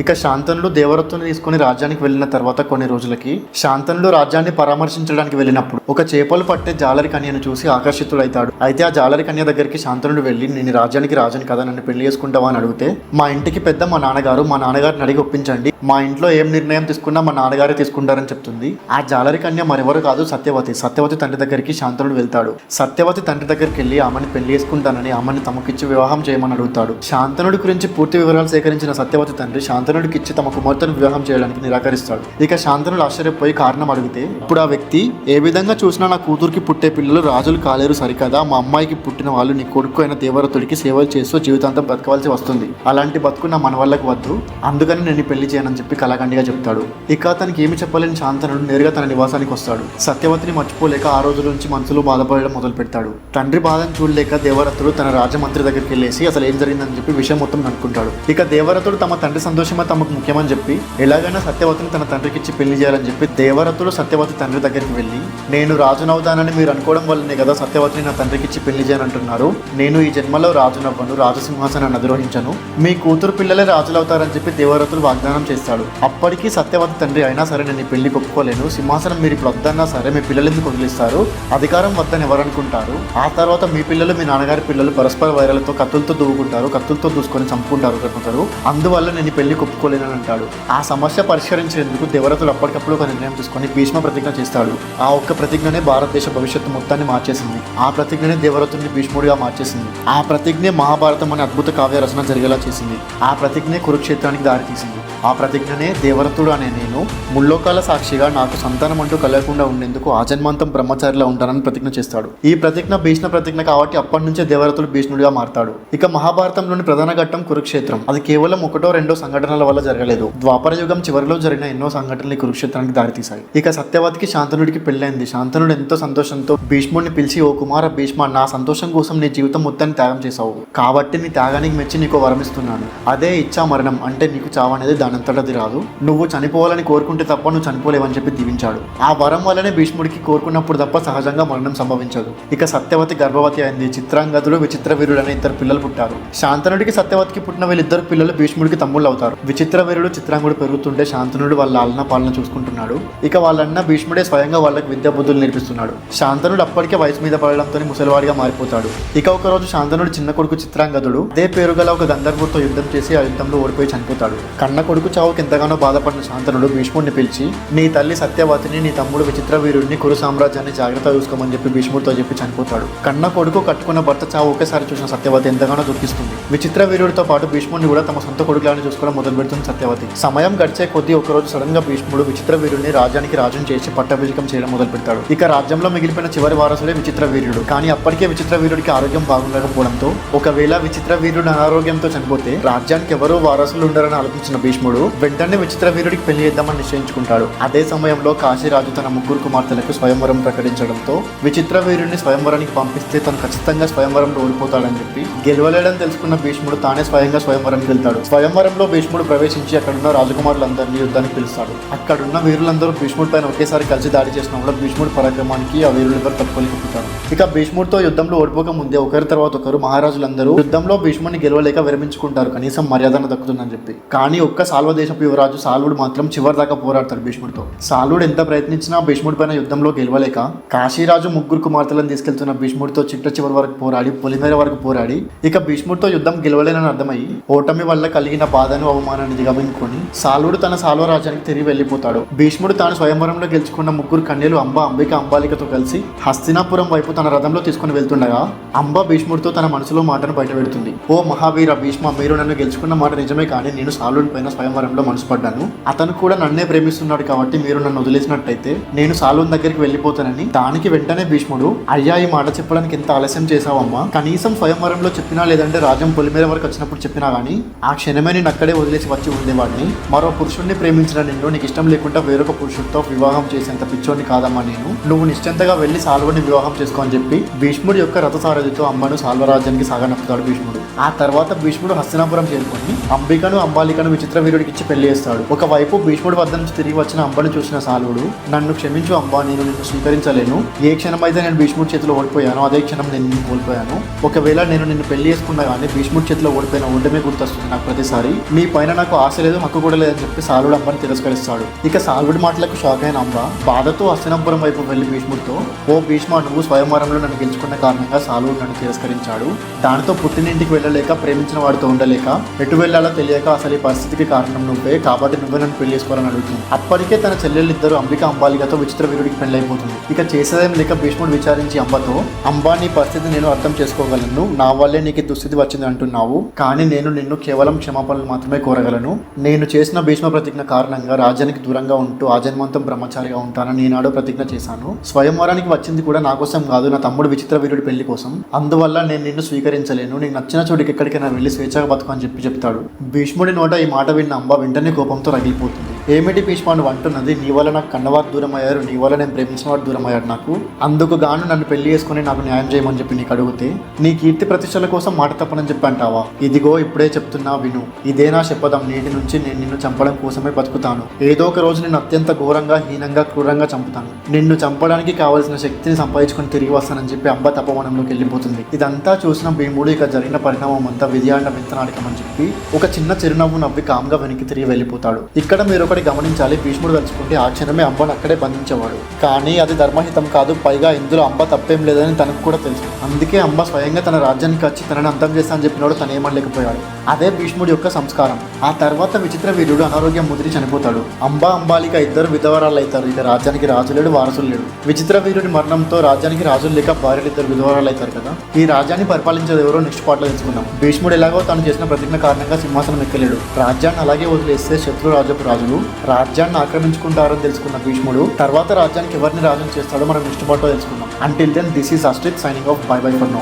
ఇక శాంతనుడు దేవరత్తుని తీసుకుని రాజ్యానికి వెళ్ళిన తర్వాత కొన్ని రోజులకి శాంతనుడు రాజ్యాన్ని పరామర్శించడానికి వెళ్ళినప్పుడు ఒక చేపలు పట్టే జాలరి కన్యను చూసి ఆకర్షితుడైతాడు. అయితే ఆ జాలరి కన్య దగ్గరికి శాంతనుడు వెళ్ళి, నేను రాజ్యానికి రాజుని కదా, నన్ను పెళ్లి చేసుకుంటావా అని అడిగితే, మా ఇంటికి పెద్ద మా నాన్నగారిని అడిగి ఒప్పించండి, మా ఇంట్లో ఏం నిర్ణయం తీసుకున్నా మా నాన్నగారే తీసుకుంటారని చెప్తుంది. ఆ జాలరి కన్య మరెవరు కాదు, సత్యవతి తండ్రి దగ్గరికి శాంతనుడు వెళ్తాడు. సత్యవతి తండ్రి దగ్గరికి వెళ్ళి ఆమెను పెళ్లి చేసుకుంటానని ఆమెను తమకిచ్చి వివాహం చేయమని అడుగుతాడు. శాంతనుడి గురించి పూర్తి వివరాలు సేకరించిన సత్యవతి తండ్రి శాంతనుడికి ఇచ్చి తమ కుమార్తెను వివాహం చేయడానికి నిరాకరిస్తాడు. ఇక శాంతనుడు ఆశ్చర్యపోయి కారణం అడిగితే, ఇప్పుడు ఆ వ్యక్తి, ఏ విధంగా చూసినా నా కూతురికి పుట్టే పిల్లలు రాజులు కాలేరు సరికదా, మా అమ్మాయికి పుట్టిన వాళ్ళు నీ కొడుకు అయిన దేవరతుడికి సేవలు చేస్తూ జీవితాంతం బతకవలసి వస్తుంది, అలాంటి బతుకు నా మన వాళ్ళకి వద్దు, అందుకని నేను పెళ్లి చేయనని చెప్పి కళాఖండిగా చెప్తాడు. ఇక అతనికి ఏమి చెప్పలేని శాంతనుడు నేరుగా తన నివాసానికి వస్తాడు. సత్యవతిని మర్చిపోలేక ఆ రోజు నుంచి మనసులో బాధపడడం మొదలు పెడతాడు. తండ్రి బాధను చూడలేక దేవరతుడు తన రాజమంత్రి దగ్గరికి వెళ్ళేసి అసలు ఏం జరిగిందని చెప్పి విషయం మొత్తం కనుక్కుంటాడు. ఇక దేవరతుడు తమ తండ్రి సంతోషమే తమకు ముఖ్యమని చెప్పి ఎలాగైనా సత్యవతిని తన తండ్రికి ఇచ్చి పెళ్లి చేయాలని చెప్పి దేవరతుడు సత్యవతి తండ్రి దగ్గరికి వెళ్ళి, నేను రాజునవుతానని మీరు అనుకోవడం వల్లనే కదా సత్యవతిని నా తండ్రికి ఇచ్చి పెళ్లి చేయనంటున్నారు, నేను ఈ జన్మలో రాజునవ్వను, రాజసింహాసనాన్ని అధిరోహించను, మీ కూతురు పిల్లలే రాజులవుతారని చెప్పి దేవరతుడు వాగ్దానం చేస్తాడు. అప్పటికీ సత్యవతి తండ్రి, అయినా సరే నేను ఈ పెళ్లి ఒప్పుకోలేను, సింహాసనం మీరు ఇప్పుడు వద్దన్నా సరే మీ పిల్లలు ఎందుకు వదిలిస్తారు, అధికారం వద్దని ఎవరు అనుకుంటారు, ఆ తర్వాత మీ పిల్లలు మీ నాన్నగారి పిల్లలు పరస్పర వైరాలతో కత్తులతో దూకుంటారు, కత్తులతో దూసుకొని చంపుకుంటారు ఒకరు, అందువల్ల నేను ఈ పెళ్లి ఒప్పుకోలేనని అంటాడు. ఆ సమస్య పరిష్కరించేందుకు దేవరతుడు అప్పటికప్పుడు ఒక నిర్ణయం తీసుకొని భీష్మ ప్రతిజ్ఞ చేస్తాడు. ఆ ఒక్క ప్రతిజ్ఞనే భారతదేశ భవిష్యత్తు మొత్తాన్ని మార్చేసింది. ఆ ప్రతిజ్ఞనే దేవరతుడిని భీష్ముడిగా మార్చేసింది. ఆ ప్రతిజ్ఞే మహాభారతం అనే అద్భుత కావ్య రచన జరిగేలా చేసింది. ఆ ప్రతిజ్ఞే కురుక్షేత్రానికి దారితీసింది. ఆ ప్రతిజ్ఞనే దేవరతుడు అనే నేను ముల్లోకాల సాక్షిగా నాకు సంతానం అంటూ కలగకుండా ఉండేందుకు ఆజన్మాంతం బ్రహ్మచారిలా ఉంటానని ప్రతిజ్ఞ చేస్తాడు. ఈ ప్రతిజ్ఞ భీష్మ ప్రతిజ్ఞ కాబట్టి అప్పటి నుంచే దేవరతుడు భీష్ముడిగా మారతాడు. ఇక మహాభారతంలోని ప్రధాన ఘట్టం కురుక్షేత్రం. అది కేవలం ఒకటో రెండో సంఘటనల వల్ల జరగలేదు. ద్వాపర యుగం చివరిలో జరిగిన ఎన్నో సంఘటనలు కురుక్షేత్రానికి దారితీశాయి. ఇక సత్యవతికి శాంతనుడికి పెళ్ళైంది. శాంతనుడు ఎంతో సంతోషంతో భీష్ముడిని పిలిచి, ఓ కుమార భీష్మ, నా సంతోషం కోసం నీ జీవితం మొత్తాన్ని త్యాగం చేశావు కాబట్టి నీ త్యాగానికి మెచ్చి నీకు వరమిస్తున్నాను. అదే ఇచ్చా మరణం, అంటే నీకు చావు అనేది దానంతటది రాదు, నువ్వు చనిపోవాలని కోరుకుంటే తప్ప నువ్వు చనిపోలేవని చెప్పి దీవించాడు. ఆ వరం వల్లనే భీష్ముడికి కోరుకున్నప్పుడు తప్ప సహజంగా మరణం సంభవించదు. ఇక సత్యవతి గర్భవతి అయింది. చిత్రాంగదుడు విచిత్రవీరుడు అనే ఇద్దరు పిల్లలు పుట్టారు. శాంతనుడికి సత్యవతికి పుట్టిన వీళ్ళిద్దరు పిల్లలు భీష్ముడికి తమ్ముళ్ళు అవుతారు. విచిత్రవీరుడు చిత్రాంగుడు పెరుగుతుంటే శాంతనుడు వాళ్ళ అలన పాలన చూసుకుంటున్నాడు. ఇక వాళ్ళన్న భీష్ముడే స్వయంగా వాళ్ళకి విద్యా బుద్ధులు నేర్పిస్తున్నాడు. శాంతనుడు అప్పటికే వయసు మీద పడడంతో ముసలివాడిగా మారిపోతాడు. ఇక ఒక రోజు శాంతనుడు చిన్న కొడుకు చిత్రాంగదుడు అదే పేరు గల ఒక గంధర్వుడితో యుద్ధం చేసి ఆ యుద్ధంలో ఓడిపోయి చనిపోతాడు. కన్న కొడుకు చావుకి ఎంతగానో బాధపడిన శాంతనుడు భీష్ముడిని పిలిచి, నీ తల్లి సత్యవతిని నీ తమ్ముడు విచిత్రవీరుడిని కురు సామ్రాజ్యాన్ని జాగ్రత్త చూసుకోమని చెప్పి భీష్ముడితో చెప్పి చనిపోతాడు. కన్న కొడుకు కట్టుకున్న భర్త చావు ఒకేసారి చూసిన సత్యవతి ఎంతగానో దుఃఖిస్తుంది. విచిత్రవీరుడితో పాటు భీష్ముడిని కూడా తమ సొంత కొడుకులాని చూసుకోవడం మొదలు పెడుతుంది సత్యవతి. సమయం గడిచే కొద్దీ ఒకరోజు సడన్ గా భీష్ముడు విచిత్రవీరుడిని రాజ్యానికి రాజుని చేసి పట్టాభిషేకం చేయడం మొదలు పెడతాడు. ఇక రాజ్యంలో మిగిలిపోయిన చివరి వారసుడే విచిత్రవీరుడు. కానీ అప్పటికే విచిత్రవీరుడికి ఆరోగ్యం బాగుండకపోవడంతో, ఒకవేళ విచిత్రవీరుడు అనారోగ్యంతో చనిపోతే రాజ్యానికి ఎవరూ వారసులు ఉండరని ఆలోచించిన భీష్ముడు వెంటనే విచిత్రవీరుడికి పెళ్లి చేద్దామని నిశ్చయించుకుంటాడు. అదే సమయంలో కాశీరాజు తన ముగ్గురు కుమార్తెలకు స్వయంవరం ప్రకటించడంతో విచిత్రవీరుడిని స్వయంవరానికి పంపిస్తే తను ఖచ్చితంగా స్వయంవరంలో ఓడిపోతాడని చెప్పి గెలవలేడని తెలుసుకున్న భీష్ముడు తానే స్వయంగా స్వయంవరంకి వెళ్తాడు. స్వయంవరంలో భీష్ముడు ప్రవేశించి అక్కడున్న రాజకుమారులందరినీ యుద్ధానికి పిలుస్తాడు. అక్కడున్న వీరులందరూ భీష్ముడి పైన ఒకేసారి కలిసి దాడి చేసిన కూడా భీష్ముడి పరాక్రమానికి ఆ వీరులెవరు తప్పుకోలేకపోతారు. ఇక భీష్ముడితో యుద్ధంలో ఓడిపోక ముందే ఒకరి తర్వాత ఒకరు మహారాజులందరూ యుద్ధంలో భీష్ముడిని గెలవలేక విరమించుకుంటారు, కనీసం మర్యాదను దక్కుతుందని చెప్పి. కానీ ఒక్క సాల్వ దేశపు యువరాజు సాల్వుడు మాత్రం చివరి దాకా పోరాడతాడు భీష్ముడితో. సాల్వుడు ఎంత ప్రయత్నించినా భీష్ముడి పైన యుద్ధంలో గెలవలేక కాశీరాజు ముగ్గురు కుమార్తెలను తీసుకెళ్తున్న భీష్ముడితో చిట్ట చివరి వరకు పోరాడి పొలిమేర వరకు పోరాడి ఇక భీష్ముడితో యుద్ధం గెలవలేనని అర్థమై ఓటమి వల్ల కలిగిన బాధను అవమానాన్ని దిగమింగుకొని సాల్వుడు తన సాల్వ రాజ్యానికి తిరిగి వెళ్లిపోతాడు. భీష్ముడు తాను స్వయంవరంలో గెలుచుకున్న ముగ్గురు కన్యలు అంబ, అంబిక, అంబాలికతో కలిసి హస్తినాపురం వైపు తన రథంలో తీసుకుని వెళ్తుండగా అంబ భీష్ముడితో తన మనసులో మాటను బయట పెడుతుంది. ఓ మహావీర భీష్మ, మీరు నన్ను గెలుచుకున్న మాట నిజమే, కానీ నేను సాల్వుడి పైన స్వయంవరంలో మనసు పడ్డాను. అతను కూడా నన్నే ప్రేమిస్తున్నాడు కాబట్టి మీరు నన్ను వదిలేసినట్టయితే నేను సాల్వుని దగ్గరికి వెళ్ళిపోతానని. దానికి వెంటనే భీష్ముడు, అయ్యా ఈ మాట చెప్పడానికి ఎంత ఆలస్యం చేశావమ్మా, కనీసం స్వయంవరంలో చెప్పినా లేదంటే రాజ్యం పొలిమేర వరకు వచ్చినప్పుడు చెప్పినా గానీ ఆ క్షణమే నేను అక్కడే వదిలేసి వచ్చి ఉండేవాడిని. మరో పురుషుడిని ప్రేమించిన నిన్ను నీకు ఇష్టం లేకుండా వేరొక పురుషుడితో వివాహం చేసేంత పిచ్చోని కాదమ్మా నేను. నువ్వు నిశ్చింతగా వెళ్లి సాల్వుని వివాహం చేసుకో అని చెప్పి భీష్ముడి యొక్క రథసారథితో అమ్మను సాల్వరాజ్యానికి సాగనప్పుతాడు భీష్ముడు. ఆ తర్వాత భీష్ముడు హస్తినాపురం చేరుకొని అంబికను, అంబాలికను, విచిత్రవీరుని వీరుడికి ఇచ్చి పెళ్లి చేస్తాడు. ఒకవైపు భీష్ముడి వద్ద నుంచి తిరిగి వచ్చిన అంబను చూసిన సాలుడు, నన్ను క్షమించు అంబా, నేను నిన్ను స్వీకరించలేను. ఏ క్షణం అయితే నేను భీష్ముడి చేతిలో ఓడిపోయానో అదే క్షణం నేను నిన్ను కోల్పోయాను. ఒకవేళ నేను నిన్ను పెళ్లి చేసుకున్నా కానీ భీష్ముడి చేతిలో ఓడిపోయిన ఓటమే గుర్తొస్తుంది నాకు ప్రతిసారి. నీ పైన నాకు ఆశ లేదు, హక్కు కూడా లేదని చెప్పి సాలుడు అంబని తిరస్కరిస్తాడు. ఇక సాలుడి మాటలకు షాక్ అయిన అంబ బాధతో హస్తినాపురం వైపు వెళ్లి భీష్ముడితో, ఓ భీష్మ, నువ్వు స్వయంవరంలో నన్ను గెలుచుకున్న కారణంగా సాలుడు నన్ను తిరస్కరించాడు. దానితో పుట్టినింటికి వెళ్ళలేక, ప్రేమించిన వాడితో ఉండలేక, ఎటు వెళ్లాలో తెలియక అసలు ఈ పరిస్థితికి కారణం నువ్వే, కాబట్టి నువ్వే నన్ను పెళ్లి చేసుకోవాలని అడుగుతుంది. అప్పటికే తన చెల్లెళ్ళిద్దరు అంబిక అంబాలికతో విచిత్ర వీరుడికి పెళ్లైపోతుంది. ఇక చేసేదేం లేక భీష్ముడు విచారించి అంబతో, అంబా, నీ పరిస్థితి నేను అర్థం చేసుకోగలను, నా వల్లే నీకు దుస్థితి వచ్చింది అంటున్నావు, కానీ నేను నిన్ను కేవలం క్షమాపణలు మాత్రమే కోరగలను. నేను చేసిన భీష్మ ప్రతిజ్ఞ కారణంగా రాజ్యానికి దూరంగా ఉంటూ ఆజన్మంతం బ్రహ్మచారిగా ఉంటానని ఈనాడు ప్రతిజ్ఞ చేశాను. స్వయంవరానికి వచ్చింది కూడా నా కోసం కాదు, నా తమ్ముడు విచిత్ర వీరుడి పెళ్లి కోసం. అందువల్ల నేను నిన్ను స్వీకరించలేను. నీకు నచ్చిన చోటికి ఎక్కడికైనా వెళ్ళి స్వేచ్ఛగా బతుకు అని చెప్తాడు. భీష్ముడి నోట ఈ మాట విన్న అంబ వెంటనే కోపంతో రగిలిపోతుంది. ఏమిటి భీష్మ నువ్వు అంటున్నది? నీ వల్ల నాకు కన్నవారు దూరం అయ్యారు, నీ వల్ల నేను ప్రేమించిన వాడు దూరం అయ్యాడు. నాకు అందుకు గాను నన్ను పెళ్లి చేసుకుని నాకు న్యాయం చేయమని చెప్పి నీకు అడిగితే నీ కీర్తి ప్రతిష్టల కోసం మాట తప్పనని చెప్పి అంటావా? ఇదిగో ఇప్పుడే చెప్తున్నా విను, ఇదే నా శపథం. నేటి నుంచి నేను నిన్ను చంపడం కోసమే బతుకుతాను. ఏదో ఒక రోజు నేను అత్యంత ఘోరంగా, హీనంగా, క్రూరంగా చంపుతాను. నిన్ను చంపడానికి కావాల్సిన శక్తిని సంపాదించుకొని తిరిగి వస్తానని చెప్పి అంబ తపవనంలోకి వెళ్ళిపోతుంది. ఇదంతా చూసిన భీముడు ఇక జరిగిన పరిణామం అంతా విధియాడిన వింతనాటకం అని చెప్పి ఒక చిన్న చిరునవ్వు నవ్వి కామ్గా వెనక్కి తిరిగి వెళ్ళిపోతాడు. ఇక్కడ మీరు ఒకటి గమనించాలి, భీష్ముడు తలుచుకుంటే ఆ క్షణమే అంబను అక్కడే బంధించేవాడు. కానీ అది ధర్మహితం కాదు. పైగా ఇందులో అంబ తప్పేం లేదని తనకు కూడా తెలుసు. అందుకే అంబ స్వయంగా తన రాజ్యానికి వచ్చి తనని అంతం చేస్తా అని చెప్పినోడు తను ఏమనలేకపోయాడు. అదే భీష్ముడి యొక్క సంస్కారం. ఆ తర్వాత విచిత్ర వీరుడు అనారోగ్యం ముదిరి చనిపోతాడు. అంబా అంబాలిక ఇద్దరు విధవరాలు అవుతారు. ఇక రాజ్యానికి రాజు లేడు, వారసులు లేడు. విచిత్ర వీరుడి మరణంతో రాజ్యానికి రాజులు లేక భార్యలు ఇద్దరు విధవరాలు అవుతారు కదా. ఈ రాజ్యాన్ని పరిపాలించేది ఎవరో నెక్స్ట్ పార్ట్లో తెలుసుకుందాం. భీష్ముడు ఎలాగో తాను చేసిన ప్రతిజ్ఞ కారణంగా సింహాసనం ఎక్కలేడు. రాజ్యాన్ని అలాగే వదిలేస్తే శత్రు రాజ్యపు రాజులు రాజ్యాన్ని ఆక్రమించుకుంటారని తెలుసుకున్న భీష్ముడు తర్వాత రాజ్యానికి ఎవరిని రాజుని చేస్తాడో మనం నెక్స్ట్ పార్ట్లో తెలుసుకుందాం. అంటిల్ దెన్, దిస్ ఈస్ అస్ట్రిత్ signing off. Bye bye for now.